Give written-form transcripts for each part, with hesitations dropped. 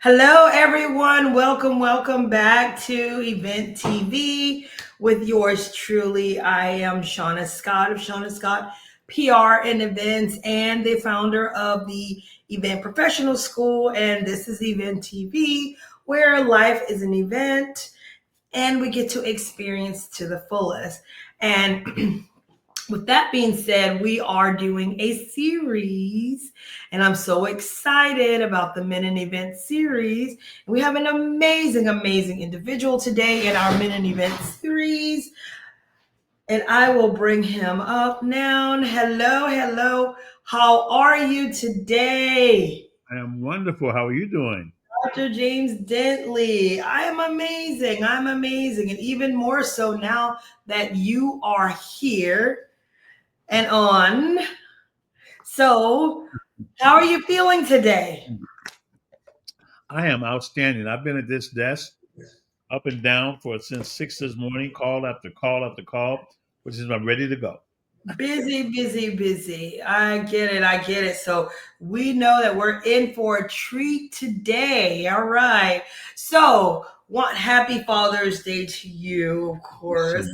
Hello, everyone. Welcome back to Event TV with yours truly. I am Shanna Scott of Shanna Scott PR and Events and the founder of the Event Professional School. And this is Event TV, where life is an event and we get to experience to the fullest. And with that being said, we are doing a series, and I'm so excited about the Men in Event series. We have an amazing individual today in our Men in Event series, and I will bring him up now. Hello. How are you today? I am wonderful. How are you doing? Dr. James Dentley. I am amazing. I'm amazing. And even more so now that you are here and on. So, how are you feeling today? I am outstanding. I've been at this desk up and down for since 6 this morning, call after call after call, which is I'm ready to go. Busy. I get it. So, we know that we're in for a treat today. All right. So, want happy Father's Day to you, of course.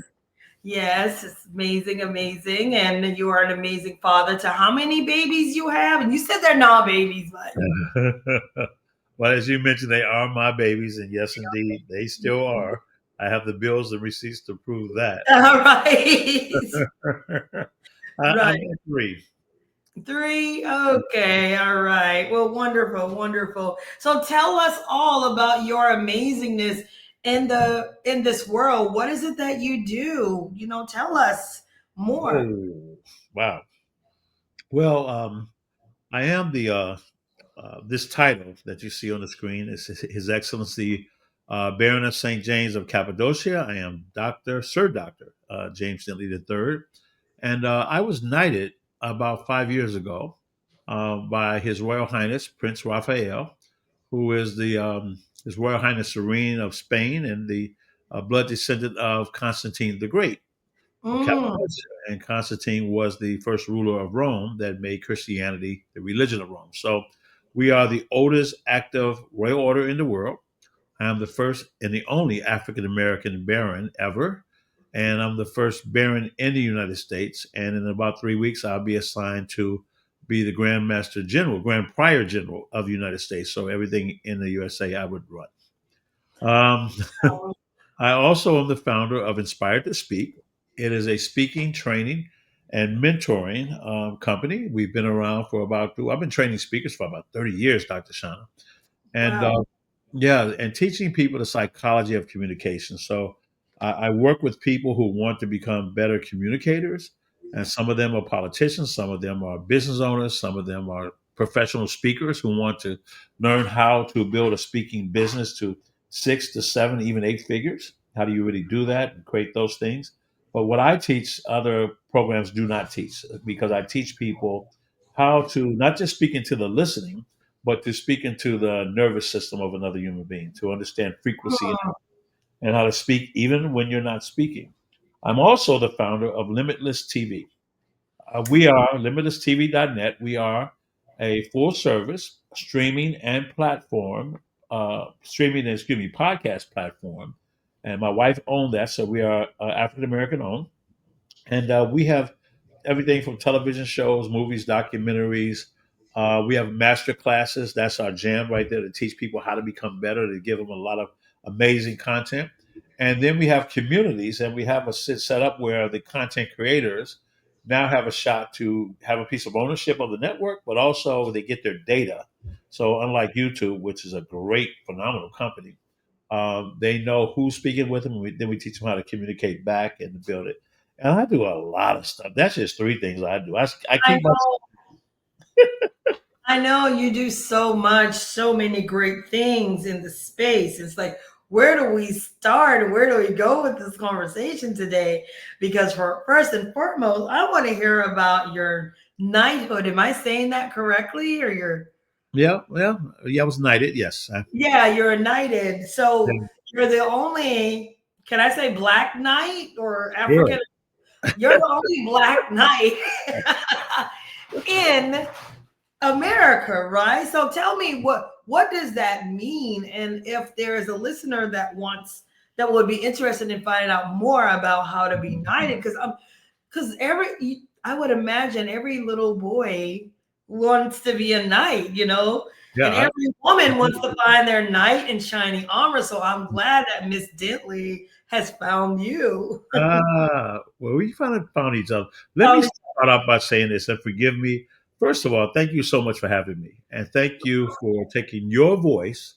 Yes, it's amazing. And you are an amazing father to how many babies you have? And you said they're not babies, but Well, as you mentioned, they are my babies, and yes, indeed, they still are. I have the bills and receipts to prove that. all right. I'm Right. at three. Three. Okay. All right. Well, wonderful. So tell us all about your amazingness in this world. What is it that you do? Tell us more. Oh, wow. Well, I am the this title that you see on the screen is His Excellency Baron St. James of Cappadocia. I am Sir Doctor James Dentley III, and I was knighted about 5 years ago by His Royal Highness Prince Raphael, who is the His Royal Highness Serene of Spain and the blood descendant of Constantine the Great of Mm. Cappadocia. And Constantine was the first ruler of Rome that made Christianity the religion of Rome. So we are the oldest active royal order in the world. I am the first and the only African American baron ever. And I'm the first baron in the United States. And in about 3 weeks, I'll be assigned to be the Grand Master General, Grand Prior General of the United States. So everything in the USA I would run. Um, I also am the founder of Inspired to Speak. It is a speaking, training, and mentoring company. We've been around for I've been training speakers for about 30 years, Dr. Shanna. And Wow. yeah, and teaching people the psychology of communication. So I work with people who want to become better communicators. And some of them are politicians, some of them are business owners, some of them are professional speakers who want to learn how to build a speaking business to 6 to 7, even 8 figures. How do you really do that and create those things? But what I teach, other programs do not teach because I teach people how to not just speak into the listening, but to speak into the nervous system of another human being, to understand frequency and how to speak even when you're not speaking. I'm also the founder of Limitless TV. We are limitlesstv.net. We are a full service streaming and podcast platform. And my wife owned that, so we are African American owned. And we have everything from television shows, movies, documentaries. We have master classes. That's our jam right there to teach people how to become better, to give them a lot of amazing content. And then we have communities, and we have a set up where the content creators now have a shot to have a piece of ownership of the network, but also they get their data. So unlike YouTube, which is a great, phenomenal company, they know who's speaking with them. Then we teach them how to communicate back and build it. And I do a lot of stuff. That's just three things I do. I I keep my know, I know you do so much, so many great things in the space. It's like, where do we start? Where do we go with this conversation today? Because for first and foremost, I want to hear about your knighthood. Am I saying that correctly? Or your yeah. I was knighted. Yes, Yeah, you're a knighted. So yeah, you're the only, can I say black knight or sure. African? You're the only black knight in America, right? So tell me what does that mean? And if there is a listener that would be interested in finding out more about how to be knighted, because I would imagine every little boy wants to be a knight, and Yeah. every woman wants to find their knight in shining armor. So I'm glad that Miss Dentley has found you. Well, we found each other. Let me Um, start off by saying this, and forgive me. First of all, thank you so much for having me, and thank you for taking your voice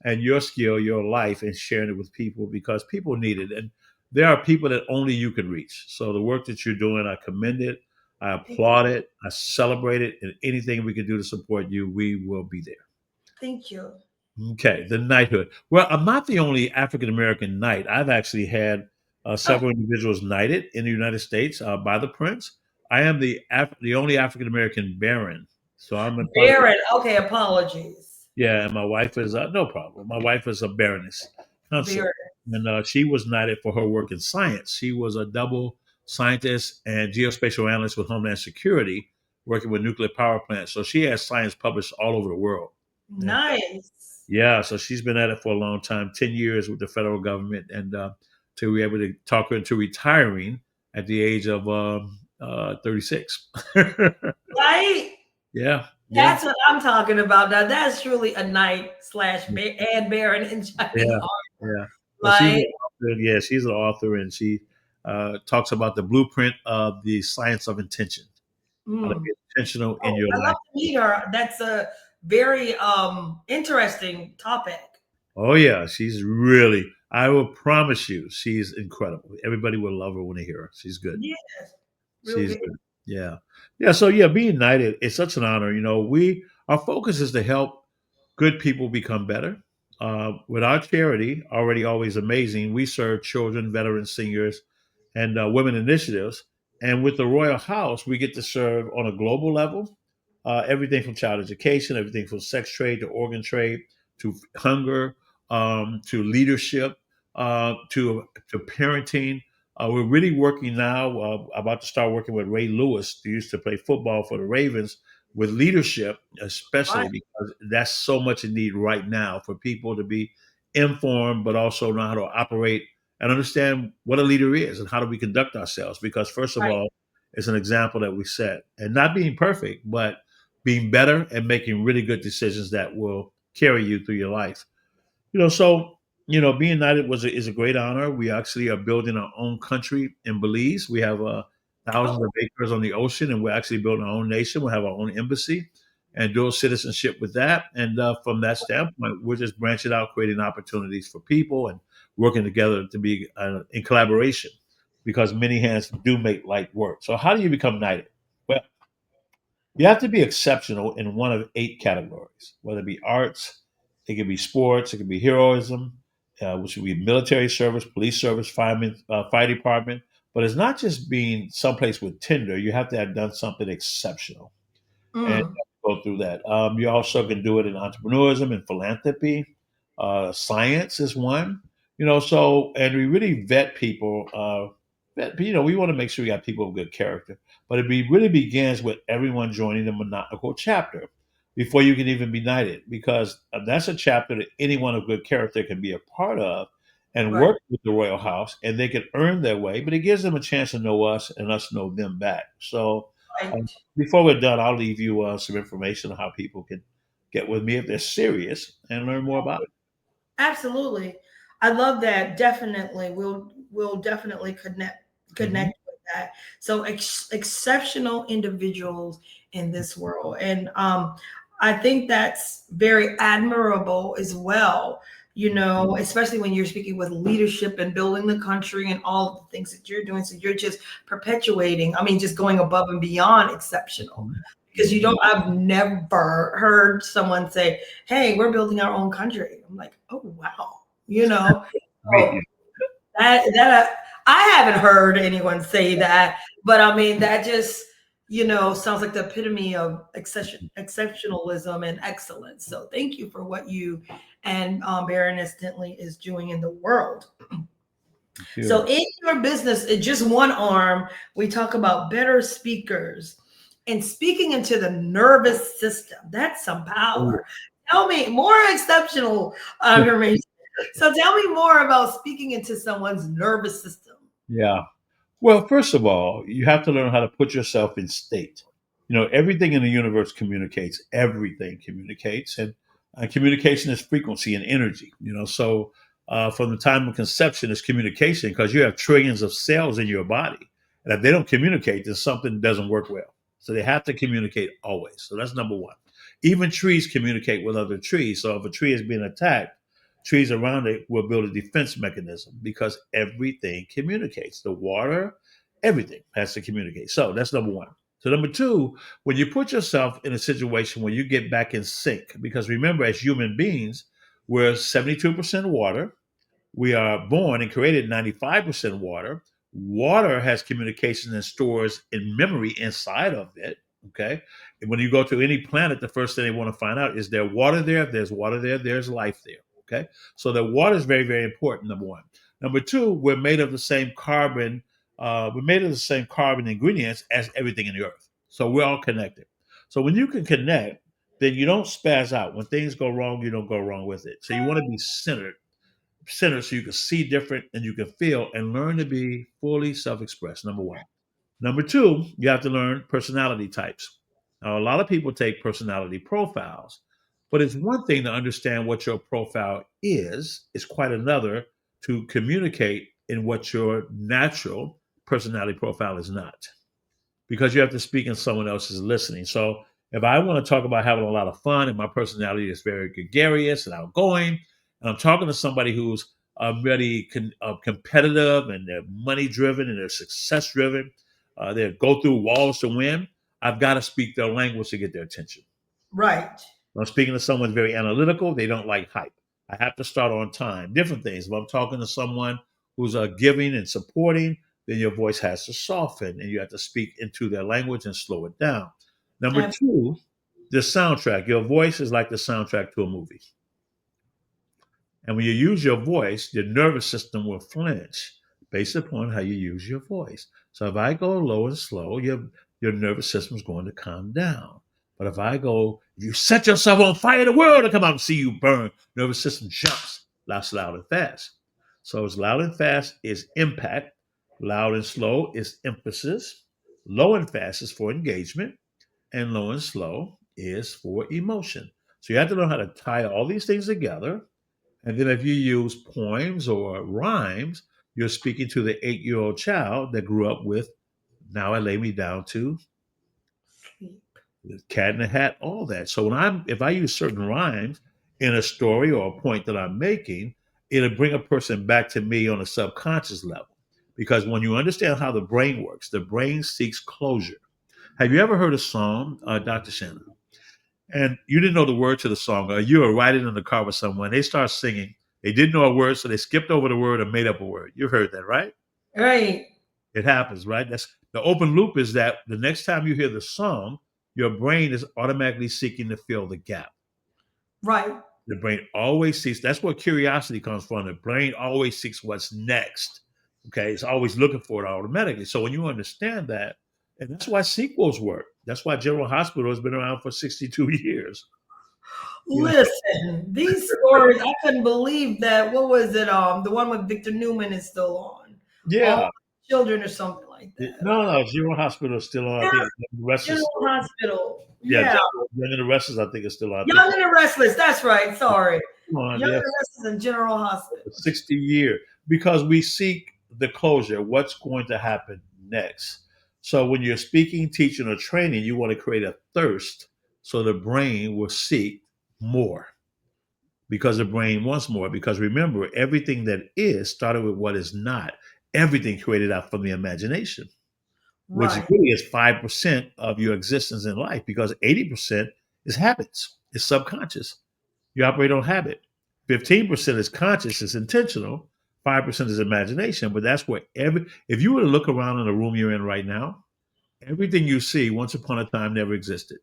and your skill, your life, and sharing it with people because people need it, and there are people that only you can reach. So the work that you're doing, I commend it, I applaud it, I celebrate it, and anything we can do to support you, we will be there. Thank you. Okay, the knighthood. Well, I'm not the only African American knight. I've actually had Oh, several individuals knighted in the United States by the prince. I am the only African American baron, so I'm a part of the. Baron. Okay, apologies. Yeah, and my wife is no problem. My wife is a baroness consort, Baron. and she was knighted for her work in science. She was a double scientist and geospatial analyst with Homeland Security, working with nuclear power plants. So she has science published all over the world. Nice. Yeah, so she's been at it for a long time, 10 years with the federal government, and to be able to talk her into retiring at the age of 36. Right? Yeah, yeah, That's what I'm talking about. Now that's truly a knight slash and Baron in shining yeah, armor. yeah. So she's an Right? author, yeah, she's an author, and she talks about the blueprint of the science of intention, how to be Mm. intentional in Oh, your I love life. to meet her. That's a very interesting topic. Oh, yeah, she's really, I will promise you, she's incredible. Everybody will love her when they hear her. She's good. Yes. Real She's good. good. Yeah. Yeah. So yeah, being knighted is such an honor. Our focus is to help good people become better. With our charity, already always amazing, we serve children, veterans, seniors, and women initiatives. And with the Royal House, we get to serve on a global level, everything from child education, everything from sex trade to organ trade to hunger, to leadership, to parenting. We're really working now, about to start working with Ray Lewis, who used to play football for the Ravens, with leadership, Right. especially because that's so much in need right now for people to be informed, but also know how to operate and understand what a leader is and how do we conduct ourselves. Because, first of Right. all, it's an example that we set and not being perfect, but being better and making really good decisions that will carry you through your life. So being knighted is a great honor. We actually are building our own country in Belize. We have thousands Oh, of acres on the ocean, and we're actually building our own nation. We have our own embassy and dual citizenship with that. And from that standpoint, we're just branching out, creating opportunities for people and working together to be in collaboration, because many hands do make light work. So, how do you become knighted? Well, you have to be exceptional in one of 8 categories, whether it be arts, it could be sports, it could be heroism, which would be military service, police service, fireman, fire department. But it's not just being someplace with tinder. You have to have done something exceptional and mm, go through that. You also can do it in entrepreneurism and philanthropy. Science is one. And we really vet people. We want to make sure we got people of good character. But really begins with everyone joining the monarchical chapter before you can even be knighted, because that's a chapter that anyone of good character can be a part of and right. work with the royal house, and they can earn their way. But it gives them a chance to know us and us know them back. So Right. before we're done, I'll leave you some information on how people can get with me if they're serious and learn more about it. Absolutely. I love that. Definitely. We'll definitely Mhm. connect with that. So exceptional individuals in this world. And I think that's very admirable as well, especially when you're speaking with leadership and building the country and all the things that you're doing. So you're just perpetuating, I mean, just going above and beyond exceptional. Mhm. Because Mhm. I've never heard someone say, hey, we're building our own country. I'm like, oh wow, Me, so that I haven't heard anyone say that, but I mean that just sounds like the epitome of exceptionalism and excellence. So thank you for what you and Baroness Dentley is doing in the world. thank So you. in your business, in just one arm, we talk about better speakers and speaking into the nervous system. That's some Oh, power. Tell me more exceptional information. So tell me more about speaking into someone's nervous system. Yeah. Well, first of all, you have to learn how to put yourself in state. Everything in the universe communicates. Everything communicates, and communication is frequency and energy. So from the time of conception, it's communication because you have trillions of cells in your body, and if they don't communicate, then something doesn't work well. So they have to communicate always. So that's number one. Even trees communicate with other trees. So if a tree is being attacked, trees around it will build a defense mechanism because everything communicates. The water, everything has to communicate. So that's number one. So number two, when you put yourself in a situation where you get back in sync, because remember, as human beings, we're 72% water. We are born and created 95% water. Water has communication and stores in memory inside of it. Okay. And when you go to any planet, the first thing they want to find out is there water there? If there's water there, there's life there. Okay. So the water is very, very important, number one. Number two, we're made of the same carbon. We're made of the same carbon ingredients as everything in the earth. So we're all connected. So when you can connect, then you don't spaz out. When things go wrong, you don't go wrong with it. So you want to be centered so you can see different and you can feel and learn to be fully self-expressed. Number one. Number two, you have to learn personality types. Now, a lot of people take personality profiles, but it's one thing to understand what your profile is. It's quite another to communicate in what your natural personality profile is not, because you have to speak and someone else is listening. So if I want to talk about having a lot of fun and my personality is very gregarious and outgoing, and I'm talking to somebody who's competitive and they're money driven and they're success driven, they go through walls to win, I've got to speak their language to get their attention. Right. When I'm speaking to someone very analytical, they don't like hype. I have to start on time. Different things. If I'm talking to someone who's giving and supporting, then your voice has to soften and you have to speak into their language and slow it down. Number two, the soundtrack. Your voice is like the soundtrack to a movie. And when you use your voice, your nervous system will flinch based upon how you use your voice. So if I go low and slow, your nervous system is going to calm down. But if you set yourself on fire, the world will come out and see you burn. Nervous system jumps. That's loud and fast. So it's loud and fast is impact. Loud and slow is emphasis. Low and fast is for engagement. And low and slow is for emotion. So you have to know how to tie all these things together, and then if you use poems or rhymes, you're speaking to the 8-year-old child that grew up with Now I Lay Me Down to, Cat in the Hat, all that. So if I use certain rhymes in a story or a point that I'm making, it'll bring a person back to me on a subconscious level. Because when you understand how the brain works, the brain seeks closure. Have you ever heard a song, Dr. Shanna? And you didn't know the word to the song, or you were riding in the car with someone, they start singing. They didn't know a word, so they skipped over the word and made up a word. You heard that, right? Right. It happens, right? That's the open loop is that the next time you hear the song, your brain is automatically seeking to fill the gap. Right. The brain always seeks, that's where curiosity comes from. The brain always seeks what's next. Okay. It's always looking for it automatically. So when you understand that, and that's why sequels work. That's why General Hospital has been around for 62 years. You know? Listen, these stories, I couldn't believe that. What was it? The one with Victor Newman is still on. All Yeah. children or something like that. No, General Hospital is still on. I Yeah, think the rest is General still, Hospital. yeah, Yeah. Young and the Restless, I think is still on. I think Young and the Restless. That's right. Sorry. it's on, Young yeah, and the Restless and General Hospital. 60 years because we seek the closure. What's going to happen next? So when you're speaking, teaching, or training, you want to create a thirst so the brain will seek more because the brain wants more. Because remember, everything that is started with what is not. Everything created out from the imagination, which Right. really is 5% of your existence in life because 80% is habits, it's subconscious. You operate on habit. 15% is conscious, it's intentional. 5% is imagination, but that's where if you were to look around in the room you're in right now, everything you see once upon a time never existed.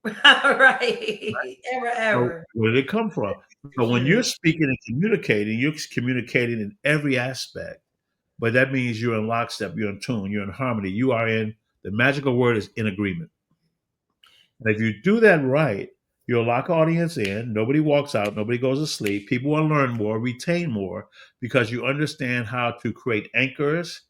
Right. Ever, So ever. where did it come from? So when True. you're speaking and communicating, you're communicating in every aspect. But that means you're in lockstep, you're in tune, you're in harmony, you are in the magical word is in agreement. And if you do that right, You'll lock audience in. Nobody walks out. Nobody goes to sleep. People want to learn more, retain more, because you understand how to create anchors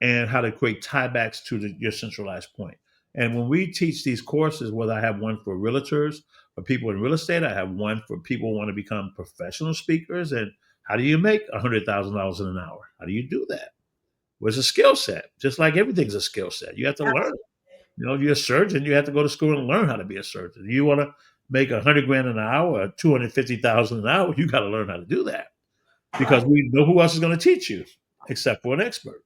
and how to create tiebacks to your centralized point. And when we teach these courses, whether I have one for realtors or people in real estate, I have one for people who want to become professional speakers. And how do you make $100,000 in an hour? How do you do that? Well, it's a skill set, just like everything's a skill set. You have to learn. Absolutely. You know, if you're a surgeon, you have to go to school and learn how to be a surgeon. You want to make 100 grand an hour, or 250,000 an hour, you got to learn how to do that because Right. we know who else is going to teach you except for an expert.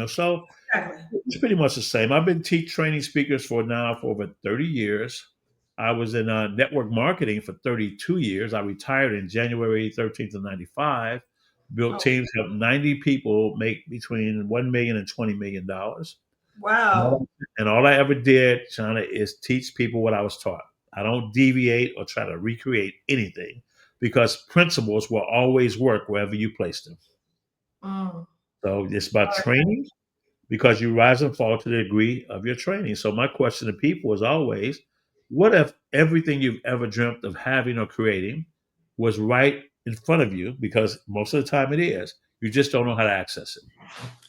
So Exactly. it's pretty much the same. I've been training speakers for over 30 years. I was in network marketing for 32 years. I retired in January 13th of 95, built Oh, teams, helped 90 people make between $1 million and $20 million. wow. And all I ever did, Shauna, is teach people what I was taught. I don't deviate or try to recreate anything because principles will always work wherever you place them. Mm. So it's about training because you rise and fall to the degree of your training. So my question to people is always, what if everything you've ever dreamt of having or creating was right in front of you? Because most of the time it is. You just don't know how to access it.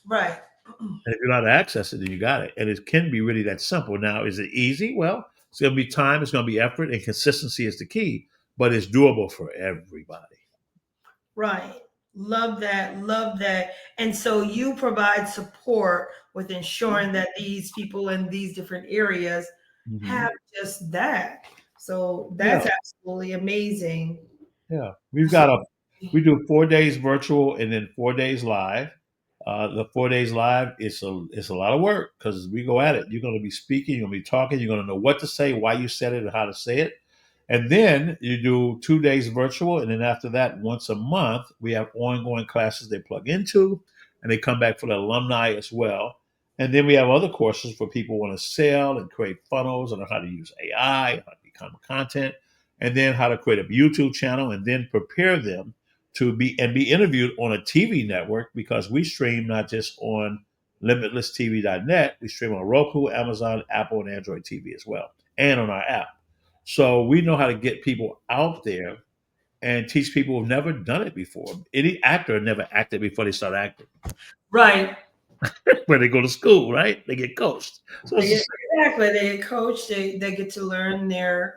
Right. And if you know how to access it, then you got it. And it can be really that simple. Now, is it easy? Well, it's going to be time, it's going to be effort, and consistency is the key, but it's doable for everybody. Right. Love that. Love that. And so you provide support with ensuring that these people in these different areas Hmm. have just that. So Yeah. that's absolutely amazing. Yeah, we So, do 4 days virtual and then 4 days live. The 4 days live it's a lot of work because we go at it. You're going to be speaking, you're going to be talking, you're going to know what to say, why you said it, and how to say it. And then you do 2 days virtual, and then after that, once a month, we have ongoing classes they plug into, and they come back for the alumni as well. And then we have other courses for people who want to sell and create funnels and how to use AI, how to become content, and then how to create a YouTube channel, and then prepare them to be interviewed on a TV network because we stream not just on limitlesstv.net, we stream on Roku, Amazon, Apple, and Android TV as well, and on our app. So we know how to get people out there and teach people who've never done it before. Any actor never acted before they start acting. right. When they go to school, right? They get coached. So They it's the get, same. exactly. They get coached. They get to learn their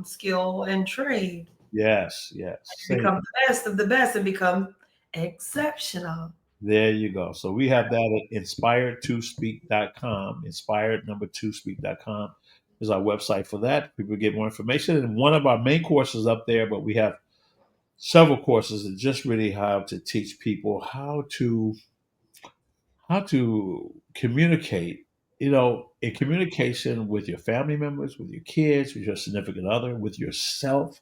skill and trade Yes, yes. and Same. become the best of the best and become exceptional. There you go. So we have that at inspired2speak.com. Inspired number 2speak.com is our website for that. People get more information. And one of our main courses up there, but we have several courses that just really have to teach people how to communicate, in communication with your family members, with your kids, with your significant other, with yourself,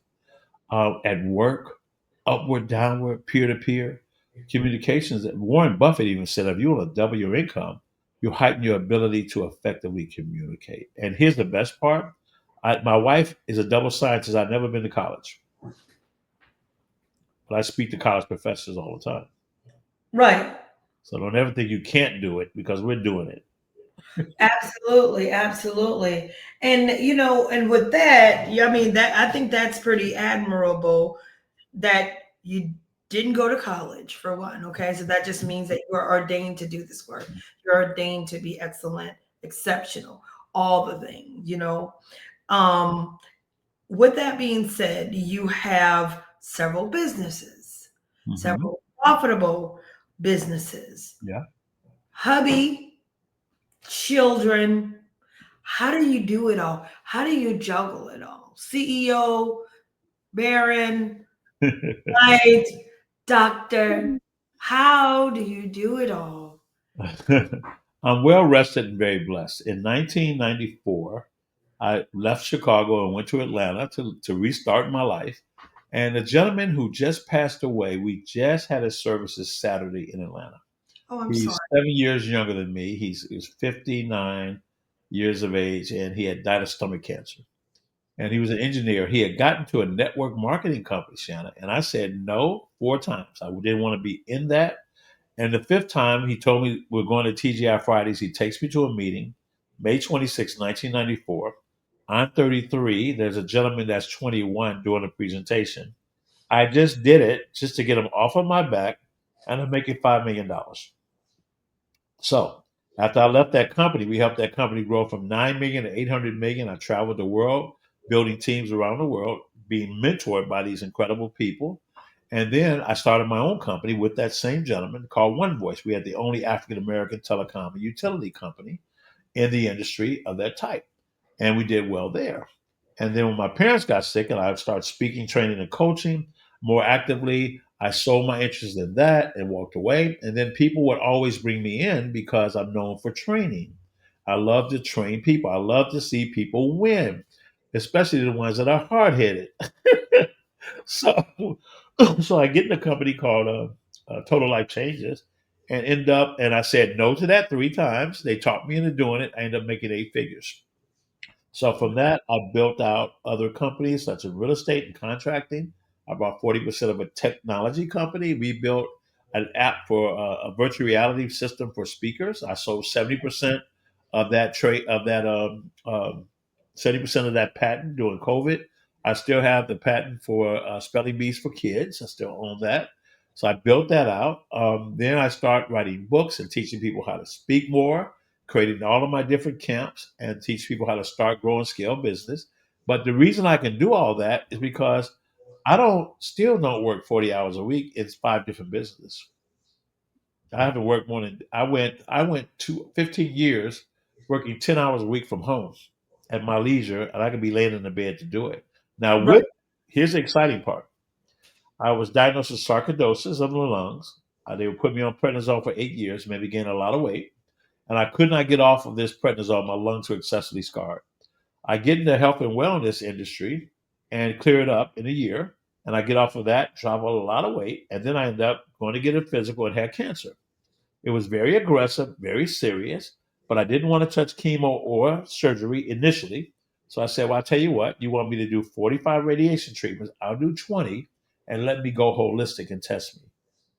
at work, upward, downward, peer to peer communications. That Warren Buffett even said, if you want to double your income, you heighten your ability to effectively communicate. And here's the best part: my wife is a double scientist. I've never been to college, but I speak to college professors all the time. Right. So don't ever think you can't do it because we're doing it. Absolutely, absolutely. And and with that, yeah, I mean that I think that's pretty admirable that you didn't go to college for one. Okay. So that just means that you are ordained to do this work. You're ordained to be excellent, exceptional, all the things. Um, with that being said, you have several businesses, Hmm. several profitable businesses, Yeah. hubby, children. How do you do it all? How do you juggle it all? CEO, Baron, Knight, Doctor. How do you do it all? I'm well rested and very blessed. In 1994, I left Chicago and went to Atlanta to restart my life. And the gentleman who just passed away, we just had his services Saturday in Atlanta. Oh, I'm He's sorry. 7 years younger than me. He's 59 years of age, and he had died of stomach cancer. And he was an engineer. He had gotten to a network marketing company, Shanna, and I said no 4 times. I didn't want to be in that. And the fifth time, he told me we're going to TGI Fridays. He takes me to a meeting, May 26, 1994. I'm 33. There's a gentleman that's 21 doing a presentation. I just did it just to get him off of my back, and I'm making $5 million. So after I left that company, we helped that company grow from 9 million to 800 million. I traveled the world, building teams around the world, being mentored by these incredible people. And then I started my own company with that same gentleman called One Voice. We had the only African American telecom and utility company in the industry of that type. And we did well there. And then when my parents got sick and I started speaking, training, and coaching more actively, I sold my interest in that and walked away. And then people would always bring me in because I'm known for training. I love to train people. I love to see people win, especially the ones that are hard headed. So, so I get in a company called Total Life Changes and end up, and I said no to that 3 times. They talked me into doing it. I ended up making 8 figures. So from that, I built out other companies such as real estate and contracting. I bought 40% of a technology company. We built an app for a virtual reality system for speakers. I sold 70% of that trade of that 70% of that patent during COVID. I still have the patent for spelling bees for kids. I still own that. So I built that out. Then I start writing books and teaching people how to speak more, creating all of my different camps and teach people how to start, grow, and scale business. But the reason I can do all that is because I don't work 40 hours a week. It's 5 different businesses. I have to work more than I went to 15 years working 10 hours a week from home at my leisure, and I could be laying in the bed to do it. Now, Right. here's the exciting part. I was diagnosed with sarcoidosis of the lungs. They would put me on prednisone for 8 years, made me gain a lot of weight, and I could not get off of this prednisone. My lungs were excessively scarred. I get into health and wellness industry and clear it up in a year, and I get off of that, travel a lot of weight, and then I end up going to get a physical and had cancer. It was very aggressive, very serious, but I didn't want to touch chemo or surgery initially. So I said, well, I'll tell you what, you want me to do 45 radiation treatments? I'll do 20 and let me go holistic and test me.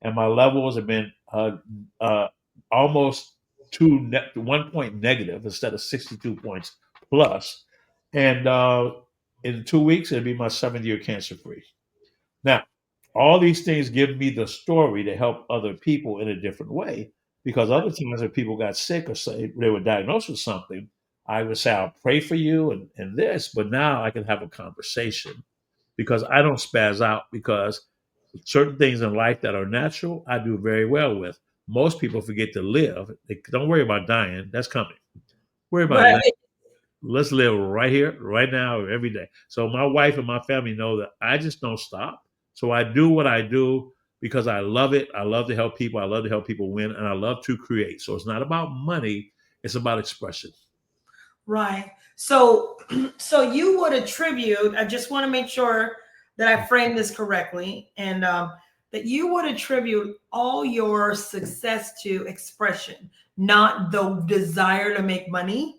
And my levels have been uh, almost 1 point negative instead of 62 points plus. And in 2 weeks, it'll be my 7th year cancer free. Now, all these things give me the story to help other people in a different way. Because other times when people got sick or say they were diagnosed with something, I would say, I'll pray for you and this, but now I can have a conversation because I don't spaz out because certain things in life that are natural, I do very well with. Most people forget to live. They don't worry about dying. That's coming. Worry about Right. living. Let's live right here, right now, every day. So my wife and my family know that I just don't stop. So I do what I do because I love it. I love to help people. I love to help people win, and I love to create. So it's not about money; it's about expression. Right. So, so you would attribute, I just want to make sure that I frame this correctly, and that you would attribute all your success to expression, not the desire to make money.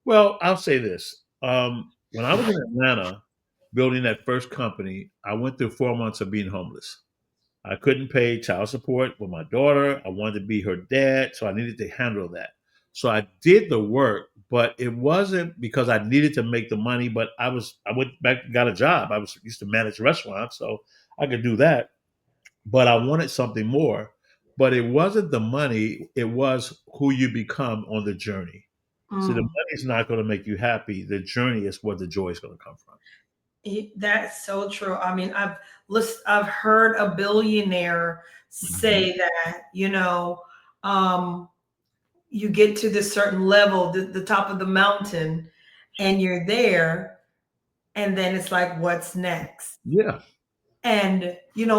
Well, I'll say this: when I was in Atlanta building that first company, I went through 4 months of being homeless. I couldn't pay child support with my daughter. I wanted to be her dad, so I needed to handle that. So I did the work, but it wasn't because I needed to make the money. But I went back and got a job. I was used to manage restaurants, so I could do that. But I wanted something more. But it wasn't the money; it was who you become on the journey. See, the Mm. money's not going to make you happy. The journey is where the joy is going to come from. That's so true. I mean, I've heard a billionaire Mhm. say that, um, you get to this certain level, the top of the mountain, and you're there, and then it's like, what's next? Yeah. And,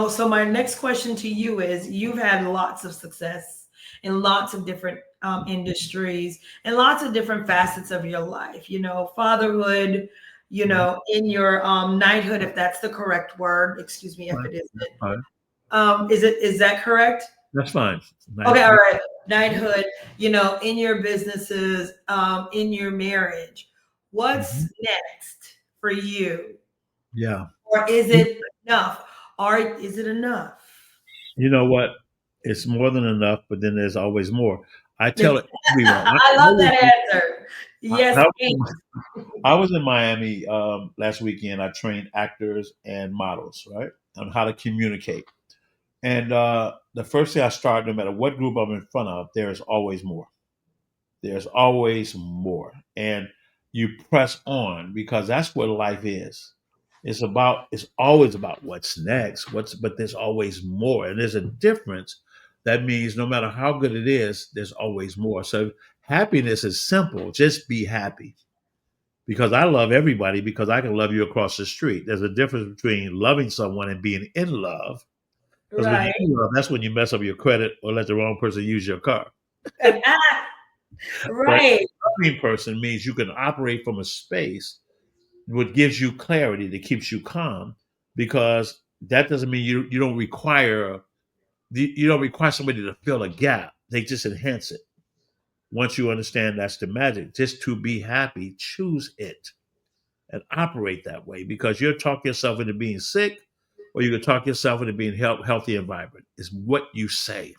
so my next question to you is, you've had lots of success in lots of different industries and lots of different facets of your life, fatherhood, Mhm. in your knighthood, if that's the correct word. Excuse me if Fine. it isn't. That's fine. Is that correct? That's fine. Okay, all Nice. right. Knighthood, in your businesses, in your marriage. Mhm. What's next for you? Yeah. Or is You it enough? Or is it enough? you know what? It's more than enough, but then there's always more. I tell everyone, I love that answer. Yes. I, And I was in Miami last weekend. I trained actors and models, right, on how to communicate. And the first thing I start, no matter what group I'm in front of, there is always more. There's always more. And you press on because that's what life is. It's always about what's next, but there's always more. And there's a difference. That means no matter how good it is, there's always more. So happiness is simple. Just be happy. Because I love everybody because I can love you across the street. There's a difference between loving someone and being in love. Because when right. you're in love, that's when you mess up your credit or let the wrong person use your car. But Right. loving person means you can operate from a space what gives you clarity that keeps you calm because that doesn't mean you don't require somebody to fill a gap. They just enhance it. Once you understand that's the magic, just to be happy, choose it and operate that way because you'll talk yourself into being sick or you can talk yourself into being healthy and vibrant. It's what you say.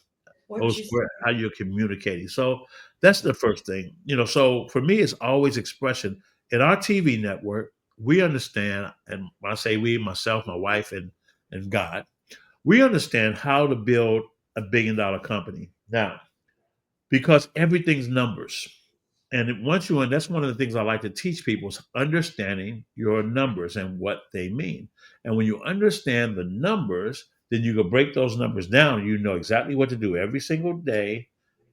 What Those you were how you're communicating. So that's the first thing. So for me, it's always expression. In our TV network, we understand, and when I say we, myself, my wife, and God, we understand how to build a $1 billion company. Now, because everything's numbers. And once you, and that's one of the things I like to teach people is understanding your numbers and what they mean. And when you understand the numbers, then you can break those numbers down. You know exactly what to do every single day,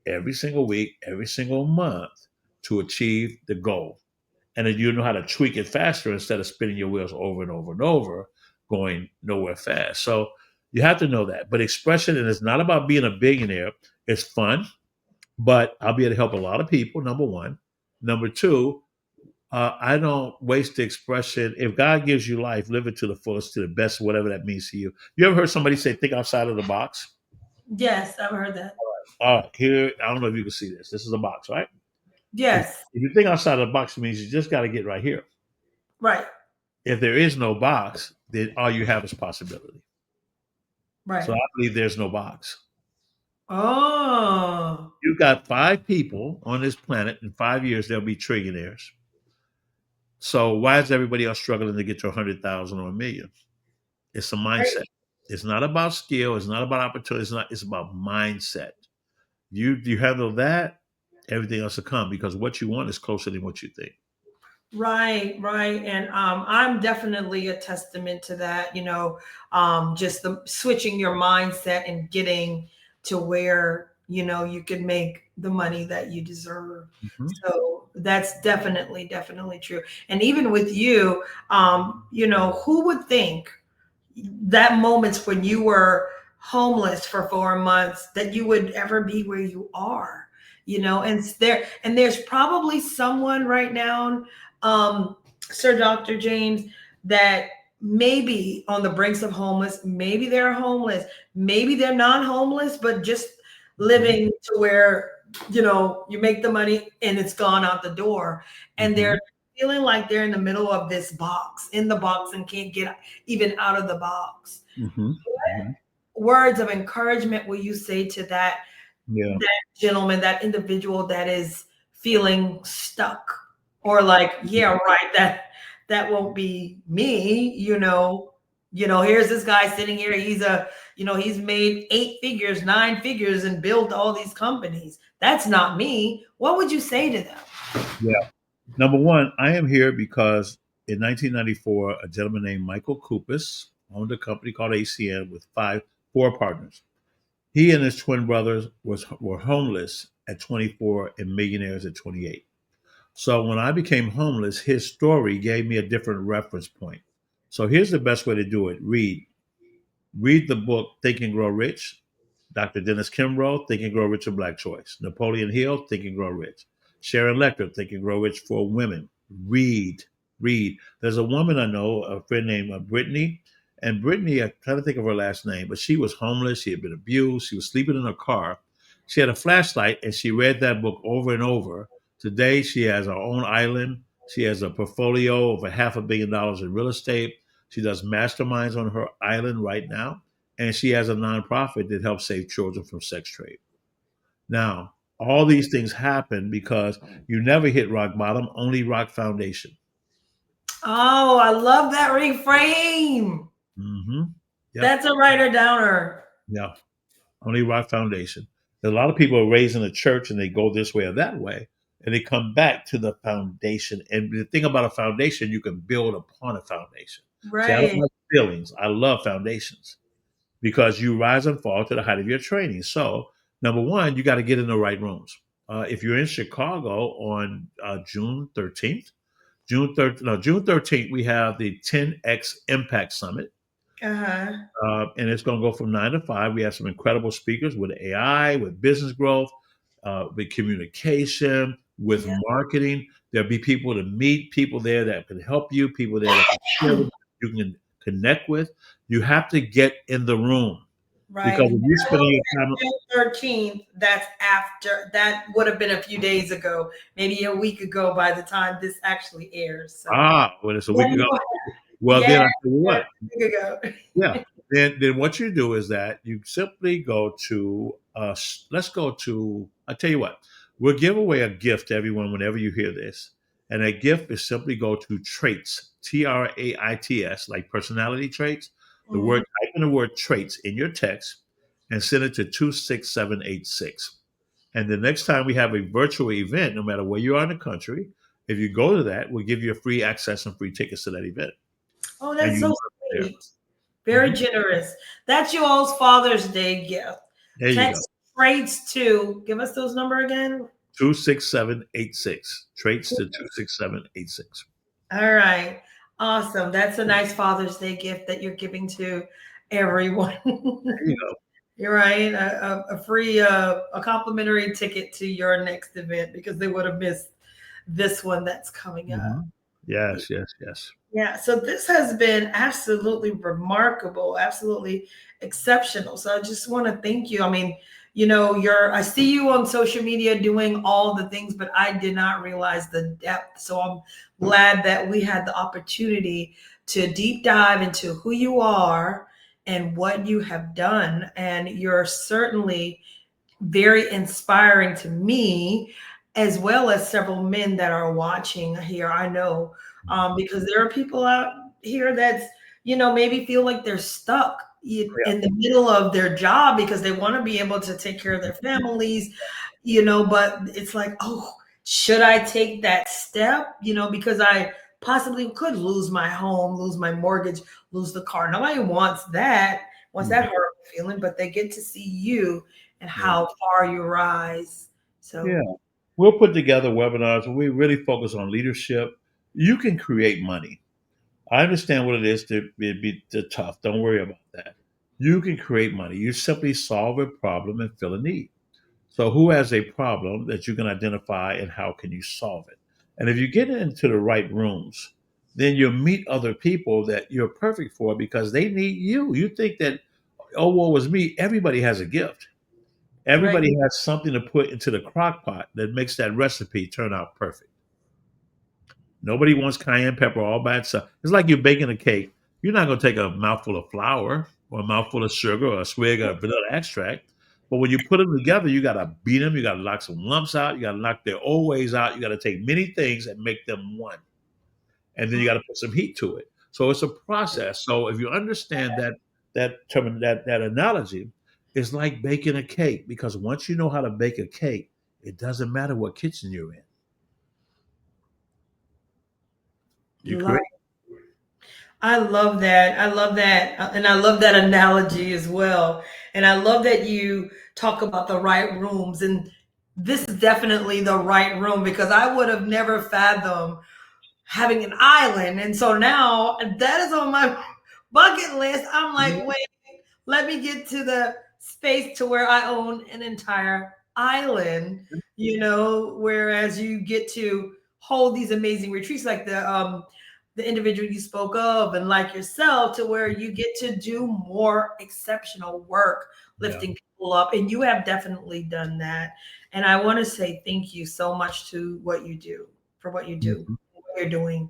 every single week, every single month to achieve the goal. And then you know how to tweak it faster instead of spinning your wheels over and over and over, going nowhere fast. So you have to know that. But expression, and it's not about being a billionaire. It's fun but I'll be able to help a lot of people. Number one. Number two, I don't waste the expression. If God gives you life, live it to the fullest, to the best, whatever that means to you. You ever heard somebody say, think outside of the box? Yes, I've heard that. All right, here, I don't know if you can see this. This is a box, right? If, Yes. if you think outside of the box, it means you just got to get right here. Right. If there is no box, then all you have is possibility. So Right. I believe there's no box. Oh. You've got 5 people on this planet. In 5 years, they'll be trillionaires. So why is everybody else struggling to get to 100,000 or a million? It's a mindset. Right. It's not about skill. It's not about opportunity. It's about mindset. You handle that, everything else will come because what you want is closer than what you think. Right, right. And I'm definitely a testament to that, just the switching your mindset and getting to where, you can make the money that you deserve. Mhm. So that's definitely, definitely true. And even with you, who would think that moments when you were homeless for 4 months that you would ever be where you are, and there's probably someone right now, Sir Dr. James, that maybe on the brinks of homeless, maybe they're homeless, maybe they're not homeless, but just Mhm. living to where, you make the money and it's gone out the door. And Mhm. they're feeling like they're in the middle of this box, in the box, and can't get even out of the box. Mhm. Mhm. Words of encouragement will you say to Yeah. that gentleman, that individual that is feeling stuck, or like, yeah, right, that won't be me, here's this guy sitting here, he's made 8 figures, 9 figures, and built all these companies. That's not me. What would you say to them? Yeah. Number one, I am here because in 1994, a gentleman named Michael Kupis owned a company called ACN with four partners. He and his twin brothers were homeless at 24 and millionaires at 28. So when I became homeless, his story gave me a different reference point. So here's the best way to do it: read the book Think and Grow Rich. Dr. Dennis Kimbrough, Think and Grow Rich, a Black Choice. Napoleon Hill, Think and Grow Rich. Sharon Lecter, Think and Grow Rich for Women. Read, read. There's a woman I know, a friend named Brittany, and Brittany, I'm trying to think of her last name, but she was homeless. She had been abused. She was sleeping in her car. She had a flashlight, and she read that book over and over. Today, she has her own island. She has a portfolio of $500 million in real estate. She does masterminds on her island right now, and she has a nonprofit that helps save children from sex trade. Now, All these things happen because you never hit rock bottom, only rock foundation. Oh, I love that reframe. Hmm. Yep. That's a writer downer. Yeah. Only rock foundation. A lot of people are raised in the church and they go this way or that way, and they come back to the foundation. And the thing about a foundation, you can build upon a foundation. See, I don't Right. like feelings. I love foundations because you rise and fall to the height of your training. So, number one, you got to get in the right rooms. If you're in Chicago on June 13th, June 13th, we have the 10X Impact Summit. Uh-huh. And it's going to go from 9 to 5. We have some incredible speakers with AI, with business growth, with communication, with Yeah. marketing. There'll be people to meet, people there that can help you, people there that can share with you can connect with. You have to get in the room because Right. if you're That spending was your time, June 13th. That's after, that would have been a few days ago, maybe a week ago by the time this actually airs. So, when it's a week yeah, ago, well, yeah, then I tell you yeah, what, a week ago. yeah. Then what you do is that you simply go to let's go to I tell you what, we'll give away a gift to everyone whenever you hear this. And a gift is simply go to traits, TRAITS, like personality traits. The word Mhm. type in the word traits in your text and send it to 26786. And the next time we have a virtual event, no matter where you are in the country, if you go to that, we'll give you a free access and free tickets to that event. Oh, And that's you so learn there. sweet. Very Mhm. generous. That's you all's Father's Day gift. There you go. Text traits to, give us those number again. 26786. Traits to 26786. All right. Awesome. That's a nice Father's Day gift that you're giving to everyone. There you go. You're right. A free, a complimentary ticket to your next event because they would have missed this one that's coming up. Mhm. Yes, yes, yes. Yeah, so this has been absolutely remarkable, absolutely exceptional. So I just want to thank you. I mean, I see you on social media doing all the things, but I did not realize the depth. So I'm glad that we had the opportunity to deep dive into who you are and what you have done. And you're certainly very inspiring to me, as well as several men that are watching here. I know, because there are people out here that's, maybe feel like they're stuck Yeah, in the middle of their job because they want to be able to take care of their families, but it's like, oh, should I take that step? Because I possibly could lose my home, lose my mortgage, lose the car. Nobody wants mhm, that horrible feeling, but they get to see you and yeah, how far you rise. So, yeah. We'll put together webinars where we really focus on leadership. You can create money. I understand what it is to be tough. Don't worry about that. You can create money. You simply solve a problem and fill a need. So, who has a problem that you can identify and how can you solve it? And if you get into the right rooms, then you'll meet other people that you're perfect for because they need you. You think that, oh, well, it was me. Everybody has a gift. right. Everybody has something to put into the crock pot that makes that recipe turn out perfect. Nobody wants cayenne pepper all by itself. It's like you're baking a cake. You're not going to take a mouthful of flour or a mouthful of sugar or a swig of vanilla extract. But when you put them together, you got to beat them. You got to knock some lumps out. You got to knock their old ways out. You got to take many things and make them one. And then you got to put some heat to it. So it's a process. So if you understand that term, that analogy, it's like baking a cake because once you know how to bake a cake, it doesn't matter what kitchen you're in. You Love, create. I love that. I love that. And I love that analogy as well. And I love that you talk about the right rooms. And this is definitely the right room because I would have never fathomed having an island. And so now that is on my bucket list. I'm like, wait, let me get to the space to where I own an entire island, whereas you get to hold these amazing retreats like the individual you spoke of and like yourself to where you get to do more exceptional work Yeah. lifting people up, and you have definitely done that. And I want to say thank you so much to what you do for what you do, Mhm. what you're doing.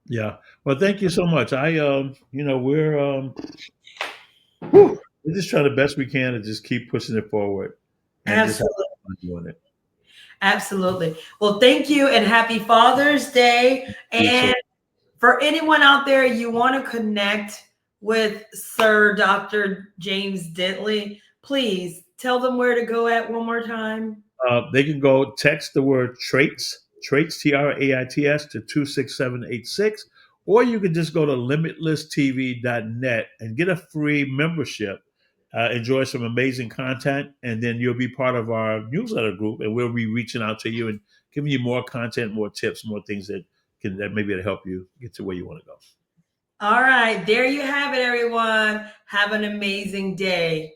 Yeah. Well, thank you so much. Whew, we're just trying the best we can to just keep pushing it forward and just have Absolutely. by doing it. Absolutely. Well, thank you and happy Father's Day. You too. And for anyone out there, you want to connect with Sir Dr. James Dentley, please tell them where to go at one more time. They can go text the word traits, TRAITS, to 26786, or you can just go to limitlesstv.net and get a free membership. Enjoy some amazing content, and then you'll be part of our newsletter group, and we'll be reaching out to you and giving you more content, more tips, more things that maybe to help you get to where you want to go. All right, there you have it, everyone. Have an amazing day.